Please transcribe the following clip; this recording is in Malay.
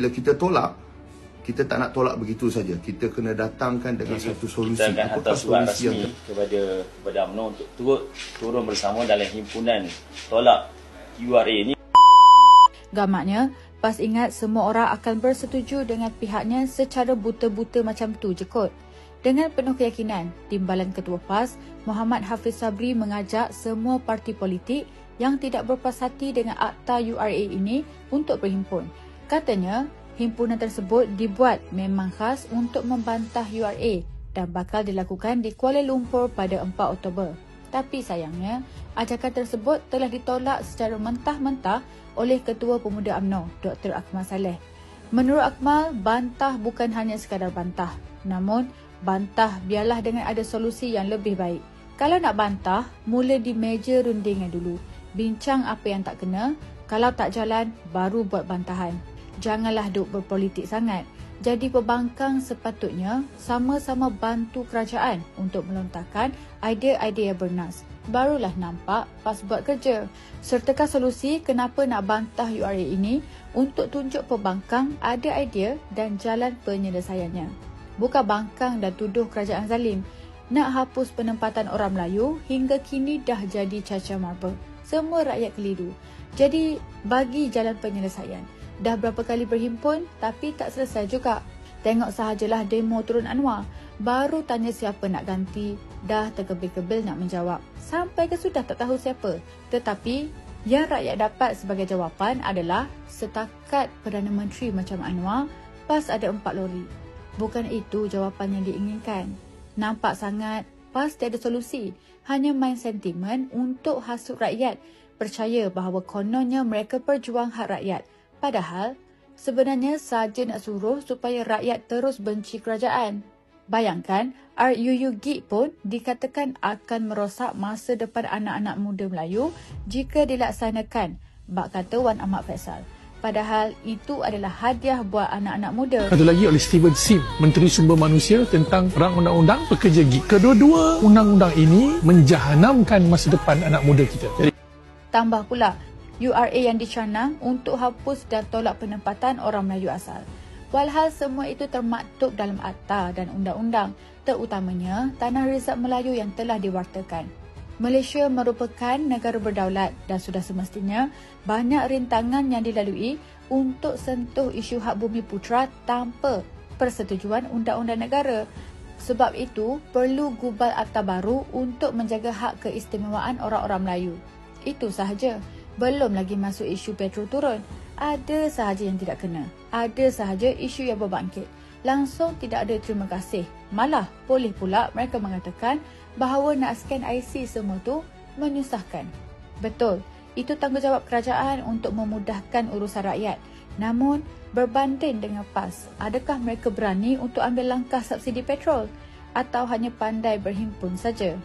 bila kita tolak, kita tak nak tolak begitu saja. Kita kena datangkan dengan satu solusi. Kita akan hantar surat rasmi kepada UMNO untuk turun bersama dalam himpunan tolak URA ni. Gamaknya, PAS ingat semua orang akan bersetuju dengan pihaknya secara buta-buta macam tu je kot. Dengan penuh keyakinan, Timbalan Ketua PAS, Muhammad Hafiz Sabri mengajak semua parti politik yang tidak berpuas hati dengan Akta URA ini untuk berhimpun. Katanya, himpunan tersebut dibuat memang khas untuk membantah URA dan bakal dilakukan di Kuala Lumpur pada 4 Oktober. Tapi sayangnya, ajakan tersebut telah ditolak secara mentah-mentah oleh Ketua Pemuda UMNO, Dr. Akmal Saleh. Menurut Akmal, bantah bukan hanya sekadar bantah. Namun, bantah biarlah dengan ada solusi yang lebih baik. Kalau nak bantah, mula di meja rundingan dulu. Bincang apa yang tak kena, kalau tak jalan, baru buat bantahan. Janganlah duk berpolitik sangat. Jadi pembangkang sepatutnya sama-sama bantu kerajaan untuk melontarkan idea-idea yang bernas. Barulah nampak PAS buat kerja. Sertakan solusi kenapa nak bantah URA ini untuk tunjuk pembangkang ada idea dan jalan penyelesaiannya. Bukan bangkang dan tuduh kerajaan zalim. Nak hapus penempatan orang Melayu hingga kini dah jadi caca marba. Semua rakyat keliru. Jadi bagi jalan penyelesaian. Dah berapa kali berhimpun tapi tak selesai juga. Tengok sahajalah demo turun Anwar. Baru tanya siapa nak ganti, dah terkebil-kebil nak menjawab. Sampai ke sudah tak tahu siapa. Tetapi yang rakyat dapat sebagai jawapan adalah setakat Perdana Menteri macam Anwar, PAS ada 4 lori. Bukan itu jawapan yang diinginkan. Nampak sangat PAS tiada solusi. Hanya main sentimen untuk hasut rakyat. Percaya bahawa kononnya mereka perjuang hak rakyat. Padahal, sebenarnya saja nak suruh supaya rakyat terus benci kerajaan. Bayangkan, RUU-GIG pun dikatakan akan merosak masa depan anak-anak muda Melayu jika dilaksanakan, bak kata Wan Ahmad Faisal. Padahal itu adalah hadiah buat anak-anak muda. Satu lagi oleh Steven Sim, Menteri Sumber Manusia tentang Rang Undang-Undang Pekerja GIG. Kedua-dua undang-undang ini menjahanamkan masa depan anak muda kita. Tambah pula, URA yang dicanang untuk hapus dan tolak penempatan orang Melayu asal. Walhal semua itu termaktub dalam akta dan undang-undang, terutamanya Tanah Rizab Melayu yang telah diwartakan. Malaysia merupakan negara berdaulat dan sudah semestinya banyak rintangan yang dilalui untuk sentuh isu hak bumi putera tanpa persetujuan undang-undang negara. Sebab itu, perlu gubal akta baru untuk menjaga hak keistimewaan orang-orang Melayu. Itu sahaja. Belum lagi masuk isu petrol turun. Ada sahaja yang tidak kena. Ada sahaja isu yang berbangkit. Langsung tidak ada terima kasih. Malah boleh pula mereka mengatakan bahawa nak scan IC semua tu menyusahkan. Betul, itu tanggungjawab kerajaan untuk memudahkan urusan rakyat. Namun, berbanding dengan PAS, adakah mereka berani untuk ambil langkah subsidi petrol? Atau hanya pandai berhimpun saja?